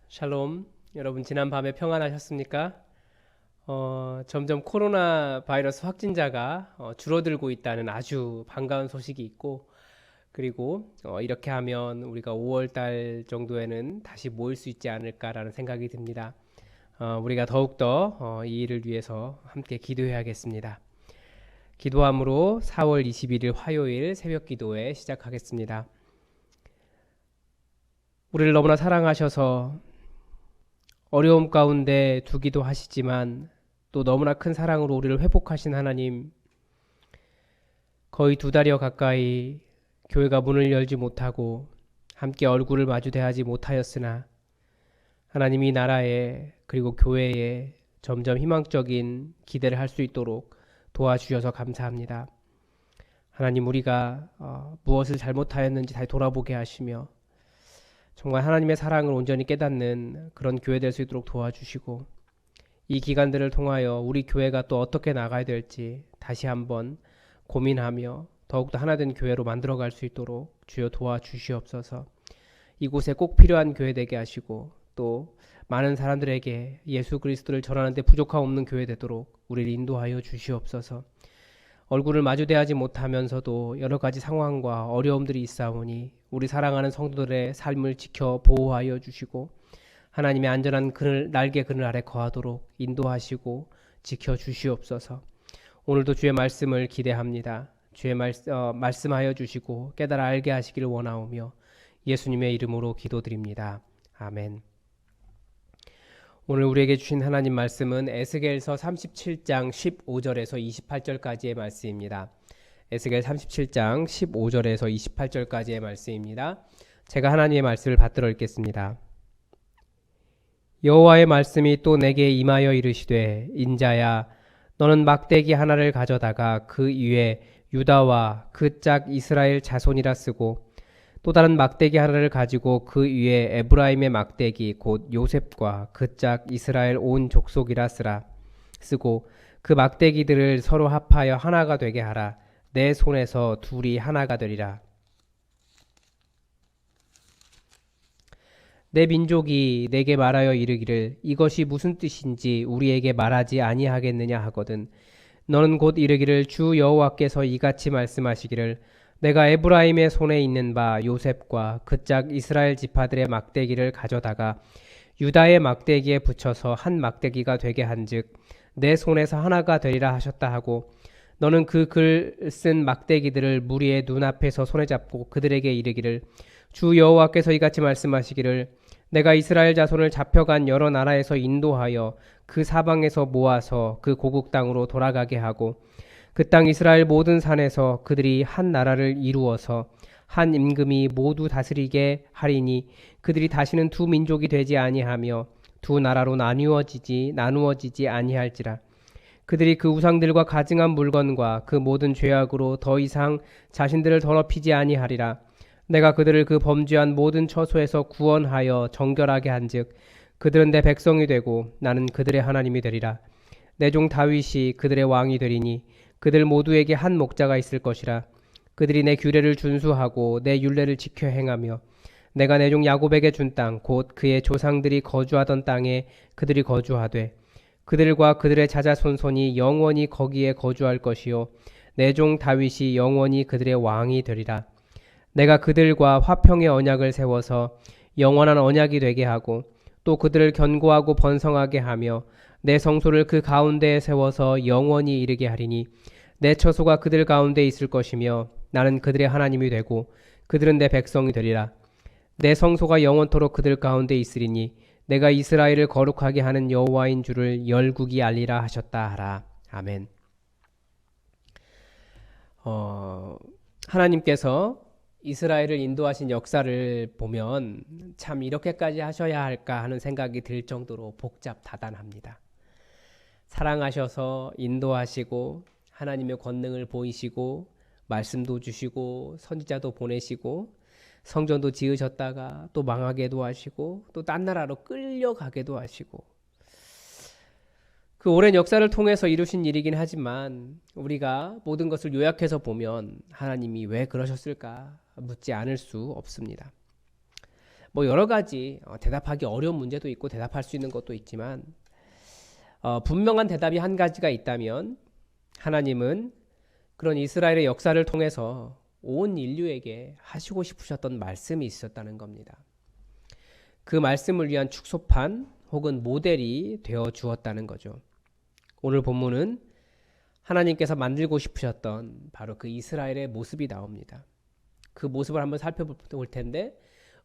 샬롬. 여러분 지난 밤에 평안하셨습니까? 점점 코로나 바이러스 확진자가 줄어들고 있다는 아주 반가운 소식이 있고, 그리고 이렇게 하면 우리가 5월 달 정도에는 다시 모일 수 있지 않을까라는 생각이 듭니다. 우리가 더욱더 이 일을 위해서 함께 기도해야겠습니다. 기도함으로 4월 21일 화요일 새벽 기도회 시작하겠습니다. 우리를 너무나 사랑하셔서 어려움 가운데 두기도 하시지만 또 너무나 큰 사랑으로 우리를 회복하신 하나님, 거의 2달여 가까이 교회가 문을 열지 못하고 함께 얼굴을 마주대하지 못하였으나 하나님이 나라에 그리고 교회에 점점 희망적인 기대를 할 수 있도록 도와주셔서 감사합니다. 하나님, 우리가 무엇을 잘못하였는지 다시 돌아보게 하시며 정말 하나님의 사랑을 온전히 깨닫는 그런 교회 될 수 있도록 도와주시고, 이 기간들을 통하여 우리 교회가 또 어떻게 나가야 될지 다시 한번 고민하며 더욱더 하나된 교회로 만들어갈 수 있도록 주여 도와주시옵소서. 이곳에 꼭 필요한 교회 되게 하시고 또 많은 사람들에게 예수 그리스도를 전하는 데 부족함 없는 교회 되도록 우리를 인도하여 주시옵소서. 얼굴을 마주대하지 못하면서도 여러 가지 상황과 어려움들이 있사오니 우리 사랑하는 성도들의 삶을 지켜 보호하여 주시고 하나님의 안전한 날개 그늘 아래 거하도록 인도하시고 지켜 주시옵소서. 오늘도 주의 말씀을 기대합니다. 주의 말씀하여 주시고 깨달아 알게 하시기를 원하오며 예수님의 이름으로 기도드립니다. 아멘. 오늘 우리에게 주신 하나님 말씀은 에스겔서 37장 15절에서 28절까지의 말씀입니다. 에스겔 37장 15절에서 28절까지의 말씀입니다. 제가 하나님의 말씀을 받들어 읽겠습니다. 여호와의 말씀이 또 내게 임하여 이르시되, 인자야, 너는 막대기 하나를 가져다가 그 위에 유다와 그 짝 이스라엘 자손이라 쓰고 또 다른 막대기 하나를 가지고 그 위에 에브라임의 막대기 곧 요셉과 그 짝 이스라엘 온 족속이라 쓰고 그 막대기들을 서로 합하여 하나가 되게 하라. 내 손에서 둘이 하나가 되리라. 내 민족이 내게 말하여 이르기를 이것이 무슨 뜻인지 우리에게 말하지 아니하겠느냐 하거든. 너는 곧 이르기를 주 여호와께서 이같이 말씀하시기를 내가 에브라임의 손에 있는 바 요셉과 그 짝 이스라엘 지파들의 막대기를 가져다가 유다의 막대기에 붙여서 한 막대기가 되게 한즉 내 손에서 하나가 되리라 하셨다 하고, 너는 그 글 쓴 막대기들을 무리의 눈앞에서 손에 잡고 그들에게 이르기를 주 여호와께서 이같이 말씀하시기를 내가 이스라엘 자손을 잡혀간 여러 나라에서 인도하여 그 사방에서 모아서 그 고국 땅으로 돌아가게 하고 그 땅 이스라엘 모든 산에서 그들이 한 나라를 이루어서 한 임금이 모두 다스리게 하리니 그들이 다시는 두 민족이 되지 아니하며 두 나라로 나누어지지 아니할지라. 그들이 그 우상들과 가증한 물건과 그 모든 죄악으로 더 이상 자신들을 더럽히지 아니하리라. 내가 그들을 그 범죄한 모든 처소에서 구원하여 정결하게 한즉 그들은 내 백성이 되고 나는 그들의 하나님이 되리라. 내 종 다윗이 그들의 왕이 되리니 그들 모두에게 한 목자가 있을 것이라. 그들이 내 규례를 준수하고 내 율례를 지켜 행하며 내가 내 종 야곱에게 준 땅 곧 그의 조상들이 거주하던 땅에 그들이 거주하되 그들과 그들의 자자손손이 영원히 거기에 거주할 것이요 내 종 다윗이 영원히 그들의 왕이 되리라. 내가 그들과 화평의 언약을 세워서 영원한 언약이 되게 하고 또 그들을 견고하고 번성하게 하며 내 성소를 그 가운데에 세워서 영원히 이르게 하리니 내 처소가 그들 가운데 있을 것이며 나는 그들의 하나님이 되고 그들은 내 백성이 되리라. 내 성소가 영원토록 그들 가운데 있으리니 내가 이스라엘을 거룩하게 하는 여호와인 줄을 열국이 알리라 하셨다 하라. 아멘. 하나님께서 이스라엘을 인도하신 역사를 보면 참 이렇게까지 하셔야 할까 하는 생각이 들 정도로 복잡다단합니다. 사랑하셔서 인도하시고 하나님의 권능을 보이시고 말씀도 주시고 선지자도 보내시고 성전도 지으셨다가 또 망하게도 하시고 또 딴 나라로 끌려가게도 하시고, 그 오랜 역사를 통해서 이루신 일이긴 하지만 우리가 모든 것을 요약해서 보면 하나님이 왜 그러셨을까 묻지 않을 수 없습니다. 뭐 여러 가지 대답하기 어려운 문제도 있고 대답할 수 있는 것도 있지만 분명한 대답이 한 가지가 있다면 하나님은 그런 이스라엘의 역사를 통해서 온 인류에게 하시고 싶으셨던 말씀이 있었다는 겁니다. 그 말씀을 위한 축소판 혹은 모델이 되어 주었다는 거죠. 오늘 본문은 하나님께서 만들고 싶으셨던 바로 그 이스라엘의 모습이 나옵니다. 그 모습을 한번 살펴볼 텐데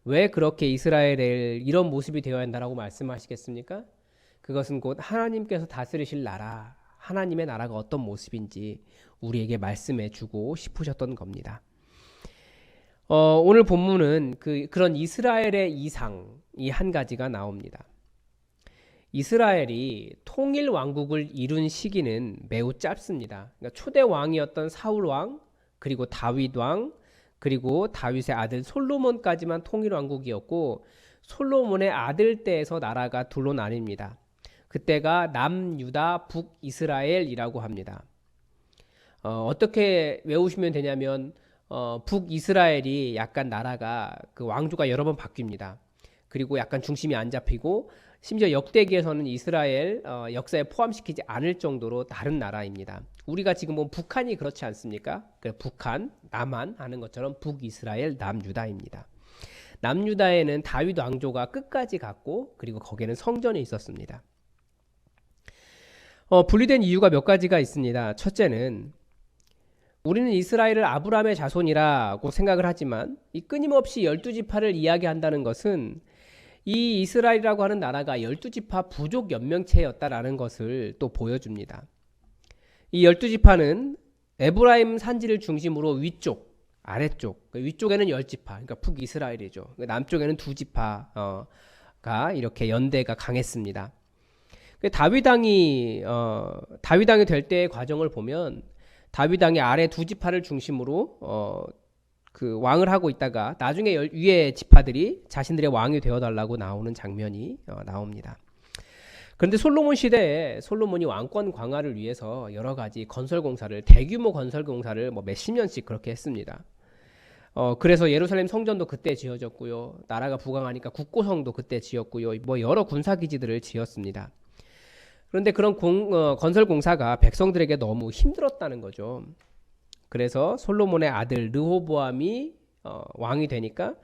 왜 그렇게 이스라엘을 이런 모습이 되어야 한다라고 말씀하시겠습니까? 그것은 곧 하나님께서 다스리실 나라, 하나님의 나라가 어떤 모습인지 우리에게 말씀해 주고 싶으셨던 겁니다. 오늘 본문은 그런 이스라엘의 이상이 한 가지가 나옵니다. 이스라엘이 통일 왕국을 이룬 시기는 매우 짧습니다. 그러니까 초대 왕이었던 사울 왕, 그리고 다윗 왕, 그리고 다윗의 아들 솔로몬까지만 통일 왕국이었고 솔로몬의 아들 때에서 나라가 둘로 나뉩니다. 그때가 남유다 북이스라엘이라고 합니다. 어떻게 외우시면 되냐면 북이스라엘이 약간 나라가 그 왕조가 여러 번 바뀝니다. 그리고 약간 중심이 안 잡히고 심지어 역대기에서는 이스라엘 역사에 포함시키지 않을 정도로 다른 나라입니다. 우리가 지금 보면 북한이 그렇지 않습니까? 북한, 남한 하는 것처럼 북이스라엘, 남유다입니다. 남유다에는 다윗 왕조가 끝까지 갔고 그리고 거기에는 성전이 있었습니다. 분리된 이유가 몇 가지가 있습니다. 첫째는 우리는 이스라엘을 아브라함의 자손이라고 생각을 하지만 이 끊임없이 12지파를 이야기한다는 것은 이 이스라엘이라고 하는 나라가 12지파 부족 연명체였다라는 것을 또 보여줍니다. 이 12지파는 에브라임 산지를 중심으로 위쪽, 아래쪽, 위쪽에는 10지파, 그러니까 북이스라엘이죠. 남쪽에는 2지파가 이렇게 연대가 강했습니다. 다윗 왕이 될 때의 과정을 보면 다윗 왕이 아래 2지파를 중심으로 그 왕을 하고 있다가 나중에 위에 지파들이 자신들의 왕이 되어달라고 나오는 장면이 나옵니다. 그런데 솔로몬 시대에 솔로몬이 왕권 강화를 위해서 여러 가지 건설 공사를 대규모 건설 공사를 뭐 몇십 년씩 그렇게 했습니다. 그래서 예루살렘 성전도 그때 지어졌고요. 나라가 부강하니까 국고성도 그때 지었고요. 뭐 여러 군사 기지들을 지었습니다. 그런데 그런 건설 공사가 백성들에게 너무 힘들었다는 거죠. 그래서 솔로몬의 아들 르호보암이 왕이 되니까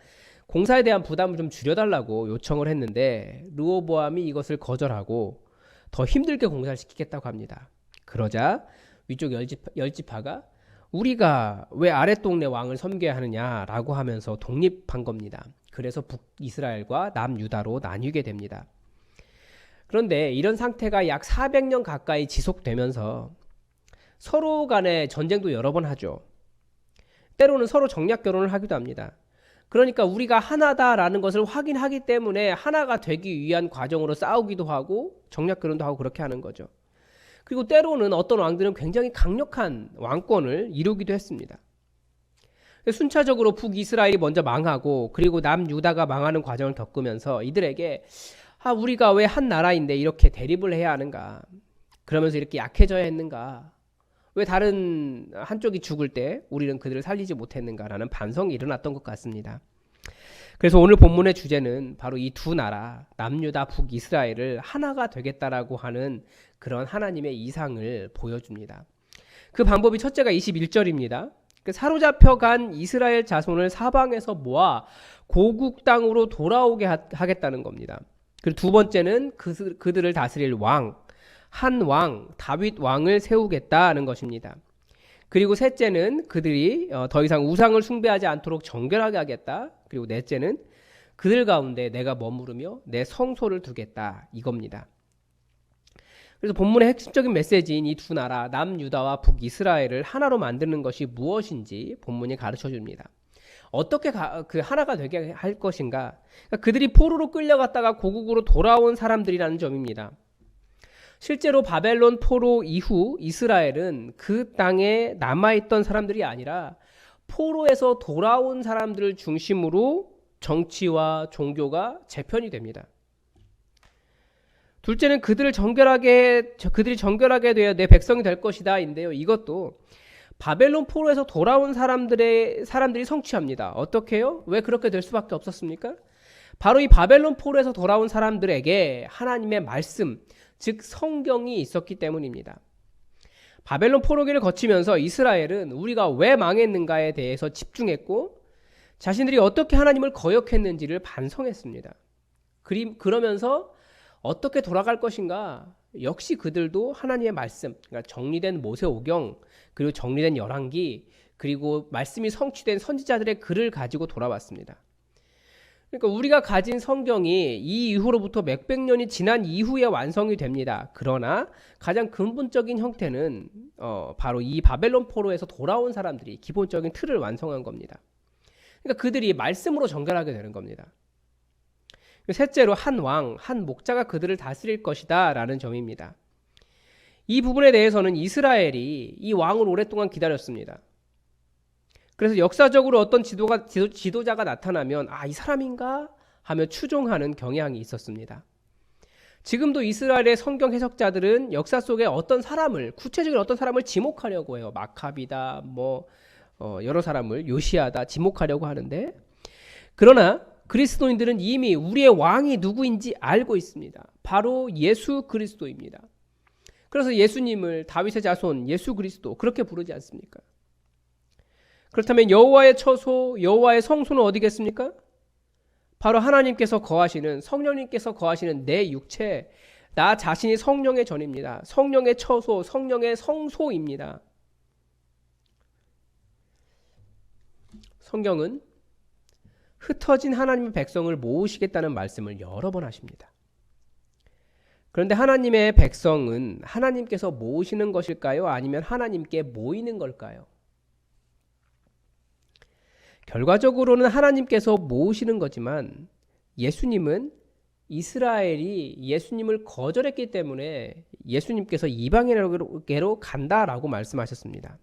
공사에 대한 부담을 좀 줄여달라고 요청을 했는데 르호보암이 이것을 거절하고 더 힘들게 공사를 시키겠다고 합니다. 그러자 위쪽 10지파가 우리가 왜 아랫동네 왕을 섬겨야 하느냐라고 하면서 독립한 겁니다. 그래서 북이스라엘과 남유다로 나뉘게 됩니다. 그런데 이런 상태가 약 400년 가까이 지속되면서 서로 간에 전쟁도 여러 번 하죠. 때로는 서로 정략 결혼을 하기도 합니다. 그러니까 우리가 하나다라는 것을 확인하기 때문에 하나가 되기 위한 과정으로 싸우기도 하고 정략 결혼도 하고 그렇게 하는 거죠. 그리고 때로는 어떤 왕들은 굉장히 강력한 왕권을 이루기도 했습니다. 순차적으로 북이스라엘이 먼저 망하고 그리고 남유다가 망하는 과정을 겪으면서 이들에게 우리가 왜 한 나라인데 이렇게 대립을 해야 하는가? 그러면서 이렇게 약해져야 했는가? 왜 다른 한쪽이 죽을 때 우리는 그들을 살리지 못했는가라는 반성이 일어났던 것 같습니다. 그래서 오늘 본문의 주제는 바로 이 두 나라, 남유다, 북이스라엘을 하나가 되겠다라고 하는 그런 하나님의 이상을 보여줍니다. 그 방법이 첫째가 21절입니다. 사로잡혀간 이스라엘 자손을 사방에서 모아 고국 땅으로 돌아오게 하겠다는 겁니다. 그리고 두 번째는 그들을 다스릴 왕, 한 왕, 다윗 왕을 세우겠다는 것입니다. 그리고 셋째는 그들이 더 이상 우상을 숭배하지 않도록 정결하게 하겠다. 그리고 넷째는 그들 가운데 내가 머무르며 내 성소를 두겠다. 이겁니다. 그래서 본문의 핵심적인 메시지인 이 두 나라, 남유다와 북이스라엘을 하나로 만드는 것이 무엇인지 본문이 가르쳐 줍니다. 어떻게 그 하나가 되게 할 것인가? 그러니까 그들이 포로로 끌려갔다가 고국으로 돌아온 사람들이라는 점입니다. 실제로 바벨론 포로 이후 이스라엘은 그 땅에 남아있던 사람들이 아니라 포로에서 돌아온 사람들을 중심으로 정치와 종교가 재편이 됩니다. 둘째는 그들이 정결하게 되어 내 백성이 될 것이다 인데요. 이것도 바벨론 포로에서 돌아온 사람들이 성취합니다. 어떻게 해요? 왜 그렇게 될 수밖에 없었습니까? 바로 이 바벨론 포로에서 돌아온 사람들에게 하나님의 말씀, 즉 성경이 있었기 때문입니다. 바벨론 포로기를 거치면서 이스라엘은 우리가 왜 망했는가에 대해서 집중했고 자신들이 어떻게 하나님을 거역했는지를 반성했습니다. 그러면서 어떻게 돌아갈 것인가? 역시 그들도 하나님의 말씀, 그러니까 정리된 모세오경, 그리고 정리된 열왕기, 그리고 말씀이 성취된 선지자들의 글을 가지고 돌아왔습니다. 그러니까 우리가 가진 성경이 이 이후로부터 몇백 년이 지난 이후에 완성이 됩니다. 그러나 가장 근본적인 형태는 바로 이 바벨론 포로에서 돌아온 사람들이 기본적인 틀을 완성한 겁니다. 그러니까 그들이 말씀으로 정결하게 되는 겁니다. 셋째로 한 왕, 한 목자가 그들을 다스릴 것이다 라는 점입니다. 이 부분에 대해서는 이스라엘이 이 왕을 오랫동안 기다렸습니다. 그래서 역사적으로 어떤 지도자가 나타나면 이 사람인가? 하며 추종하는 경향이 있었습니다. 지금도 이스라엘의 성경 해석자들은 역사 속에 어떤 사람을, 구체적인 어떤 사람을 지목하려고 해요. 마카비다, 여러 사람을, 요시아다 지목하려고 하는데, 그러나 그리스도인들은 이미 우리의 왕이 누구인지 알고 있습니다. 바로 예수 그리스도입니다. 그래서 예수님을 다윗의 자손 예수 그리스도 그렇게 부르지 않습니까? 그렇다면 여호와의 처소, 여호와의 성소는 어디겠습니까? 바로 하나님께서 거하시는, 성령님께서 거하시는 내 육체, 나 자신이 성령의 전입니다. 성령의 처소, 성령의 성소입니다. 성경은 흩어진 하나님의 백성을 모으시겠다는 말씀을 여러 번 하십니다. 그런데 하나님의 백성은 하나님께서 모으시는 것일까요? 아니면 하나님께 모이는 걸까요? 결과적으로는 하나님께서 모으시는 거지만 예수님은 이스라엘이 예수님을 거절했기 때문에 예수님께서 이방인에게로 간다라고 말씀하셨습니다.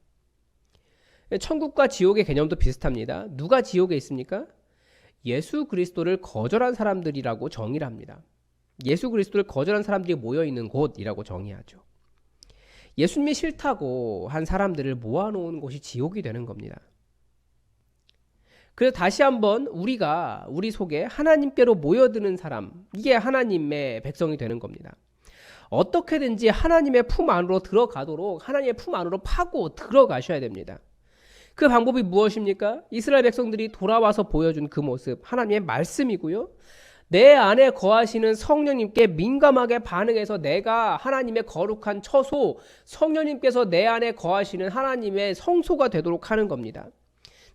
천국과 지옥의 개념도 비슷합니다. 누가 지옥에 있습니까? 예수 그리스도를 거절한 사람들이라고 정의를 합니다. 예수 그리스도를 거절한 사람들이 모여있는 곳이라고 정의하죠. 예수님이 싫다고 한 사람들을 모아놓은 곳이 지옥이 되는 겁니다. 그래서 다시 한번 우리 속에 하나님께로 모여드는 사람, 이게 하나님의 백성이 되는 겁니다. 어떻게든지 하나님의 품 안으로 들어가도록 하나님의 품 안으로 파고 들어가셔야 됩니다. 그 방법이 무엇입니까? 이스라엘 백성들이 돌아와서 보여준 그 모습, 하나님의 말씀이고요. 내 안에 거하시는 성령님께 민감하게 반응해서 내가 하나님의 거룩한 처소, 성령님께서 내 안에 거하시는 하나님의 성소가 되도록 하는 겁니다.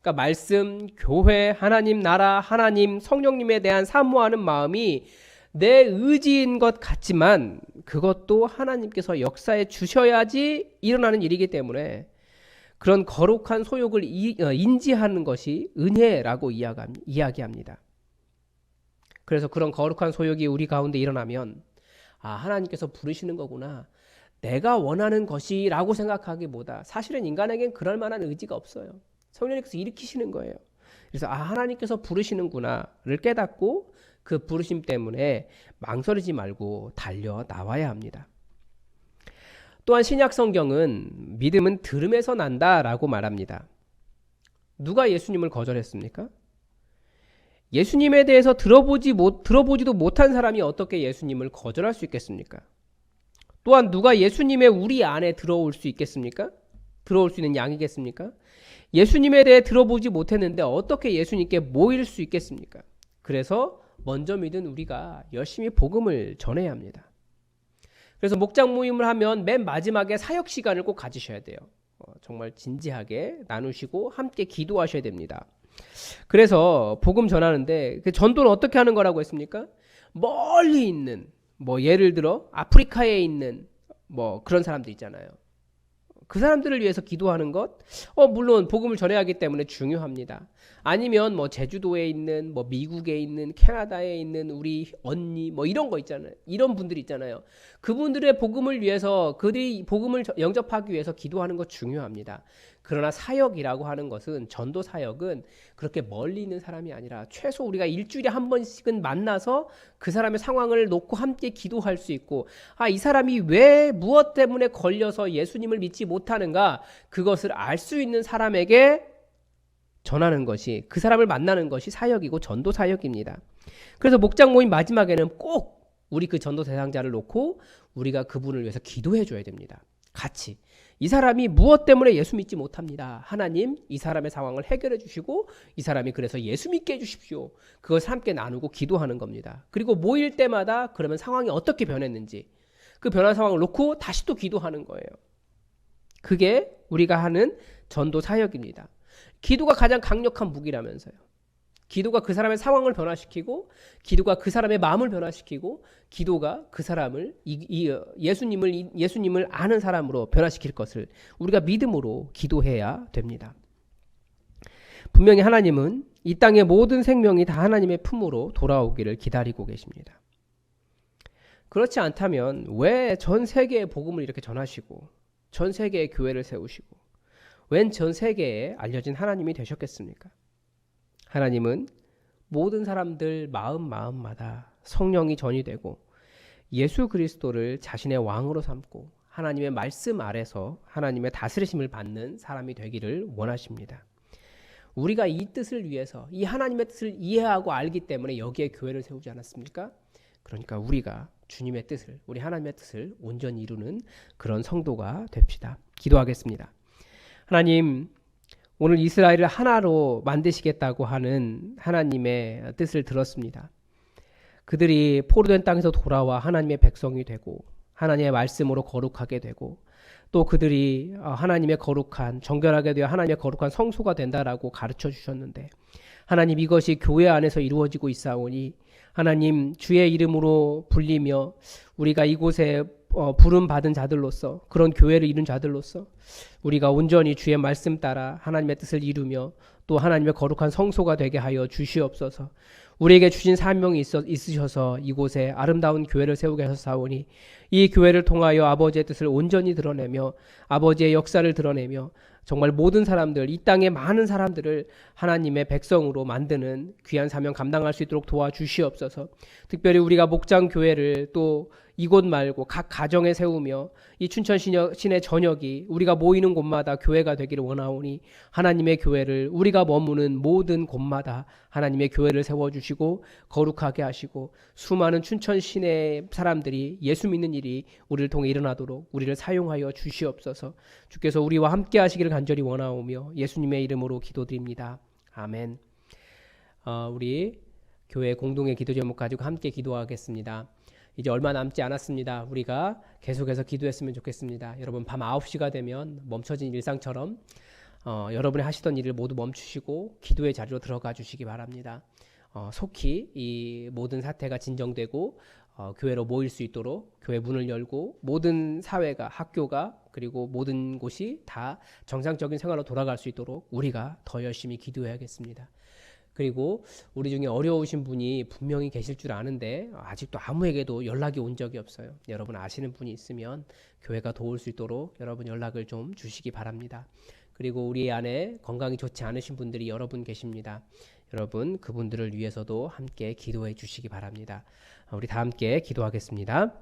그러니까 말씀, 교회, 하나님 나라, 하나님, 성령님에 대한 사모하는 마음이 내 의지인 것 같지만 그것도 하나님께서 역사해 주셔야지 일어나는 일이기 때문에 그런 거룩한 소욕을 인지하는 것이 은혜라고 이야기합니다. 그래서 그런 거룩한 소욕이 우리 가운데 일어나면 하나님께서 부르시는 거구나. 내가 원하는 것이라고 생각하기보다 사실은 인간에겐 그럴 만한 의지가 없어요. 성령님께서 일으키시는 거예요. 그래서 하나님께서 부르시는구나를 깨닫고 그 부르심 때문에 망설이지 말고 달려 나와야 합니다. 또한 신약 성경은 믿음은 들음에서 난다라고 말합니다. 누가 예수님을 거절했습니까? 예수님에 대해서 들어보지도 못한 사람이 어떻게 예수님을 거절할 수 있겠습니까? 또한 누가 예수님의 우리 안에 들어올 수 있겠습니까? 들어올 수 있는 양이겠습니까? 예수님에 대해 들어보지 못했는데 어떻게 예수님께 모일 수 있겠습니까? 그래서 먼저 믿은 우리가 열심히 복음을 전해야 합니다. 그래서 목장 모임을 하면 맨 마지막에 사역 시간을 꼭 가지셔야 돼요. 정말 진지하게 나누시고 함께 기도하셔야 됩니다. 그래서 복음 전하는데 그 전도는 어떻게 하는 거라고 했습니까? 멀리 있는 예를 들어 아프리카에 있는 그런 사람들 있잖아요. 그 사람들을 위해서 기도하는 것 물론 복음을 전해야 하기 때문에 중요합니다. 아니면 제주도에 있는 미국에 있는 캐나다에 있는 우리 언니 이런 거 있잖아요. 이런 분들이 있잖아요. 그분들의 복음을 위해서 그들이 복음을 영접하기 위해서 기도하는 것 중요합니다. 그러나 사역이라고 하는 것은 전도 사역은 그렇게 멀리 있는 사람이 아니라 최소 우리가 일주일에 한 번씩은 만나서 그 사람의 상황을 놓고 함께 기도할 수 있고 이 사람이 왜 무엇 때문에 걸려서 예수님을 믿지 못하는가 그것을 알 수 있는 사람에게 전하는 것이 그 사람을 만나는 것이 사역이고 전도 사역입니다. 그래서 목장 모임 마지막에는 꼭 우리 그 전도 대상자를 놓고 우리가 그분을 위해서 기도해 줘야 됩니다. 같이. 이 사람이 무엇 때문에 예수 믿지 못합니다. 하나님, 이 사람의 상황을 해결해 주시고 이 사람이 그래서 예수 믿게 해주십시오. 그것을 함께 나누고 기도하는 겁니다. 그리고 모일 때마다 그러면 상황이 어떻게 변했는지 그 변한 상황을 놓고 다시 또 기도하는 거예요. 그게 우리가 하는 전도 사역입니다. 기도가 가장 강력한 무기라면서요. 기도가 그 사람의 상황을 변화시키고 기도가 그 사람의 마음을 변화시키고 기도가 그 사람을 예수님을 아는 사람으로 변화시킬 것을 우리가 믿음으로 기도해야 됩니다. 분명히 하나님은 이 땅의 모든 생명이 다 하나님의 품으로 돌아오기를 기다리고 계십니다. 그렇지 않다면 왜 전 세계에 복음을 이렇게 전하시고 전 세계에 교회를 세우시고 웬 전 세계에 알려진 하나님이 되셨겠습니까? 하나님은 모든 사람들 마음마다 성령이 전이 되고 예수 그리스도를 자신의 왕으로 삼고 하나님의 말씀 아래서 하나님의 다스리심을 받는 사람이 되기를 원하십니다. 우리가 이 뜻을 위해서 이 하나님의 뜻을 이해하고 알기 때문에 여기에 교회를 세우지 않았습니까? 그러니까 우리가 주님의 뜻을, 우리 하나님의 뜻을 온전히 이루는 그런 성도가 됩시다. 기도하겠습니다. 하나님, 오늘 이스라엘을 하나로 만드시겠다고 하는 하나님의 뜻을 들었습니다. 그들이 포로된 땅에서 돌아와 하나님의 백성이 되고 하나님의 말씀으로 거룩하게 되고 또 그들이 하나님의 거룩한 정결하게 되어 하나님의 거룩한 성소가 된다라고 가르쳐 주셨는데 하나님 이것이 교회 안에서 이루어지고 있사오니 하나님 주의 이름으로 불리며 우리가 이곳에 부름 받은 자들로서 그런 교회를 이룬 자들로서 우리가 온전히 주의 말씀 따라 하나님의 뜻을 이루며 또 하나님의 거룩한 성소가 되게 하여 주시옵소서. 우리에게 주신 사명이 있으셔서 이곳에 아름다운 교회를 세우게 하셨사오니 이 교회를 통하여 아버지의 뜻을 온전히 드러내며 아버지의 역사를 드러내며 정말 모든 사람들, 이 땅의 많은 사람들을 하나님의 백성으로 만드는 귀한 사명 감당할 수 있도록 도와주시옵소서. 특별히 우리가 목장 교회를 또 이곳 말고 각 가정에 세우며 이 춘천 시내 전역이 우리가 모이는 곳마다 교회가 되기를 원하오니 하나님의 교회를 우리가 머무는 모든 곳마다 하나님의 교회를 세워주시고 거룩하게 하시고 수많은 춘천 시내 사람들이 예수 믿는 일이 우리를 통해 일어나도록 우리를 사용하여 주시옵소서. 주께서 우리와 함께 하시기를 간절히 원하오며 예수님의 이름으로 기도드립니다. 아멘. 우리 교회 공동의 기도 제목 가지고 함께 기도하겠습니다. 이제 얼마 남지 않았습니다. 우리가 계속해서 기도했으면 좋겠습니다. 여러분 밤 9시가 되면 멈춰진 일상처럼 여러분이 하시던 일을 모두 멈추시고 기도의 자리로 들어가 주시기 바랍니다. 속히 이 모든 사태가 진정되고 교회로 모일 수 있도록 교회 문을 열고 모든 사회가 학교가 그리고 모든 곳이 다 정상적인 생활로 돌아갈 수 있도록 우리가 더 열심히 기도해야겠습니다. 그리고 우리 중에 어려우신 분이 분명히 계실 줄 아는데 아직도 아무에게도 연락이 온 적이 없어요. 여러분 아시는 분이 있으면 교회가 도울 수 있도록 여러분 연락을 좀 주시기 바랍니다. 그리고 우리 안에 건강이 좋지 않으신 분들이 여러분 계십니다. 여러분 그분들을 위해서도 함께 기도해 주시기 바랍니다. 우리 다 함께 기도하겠습니다.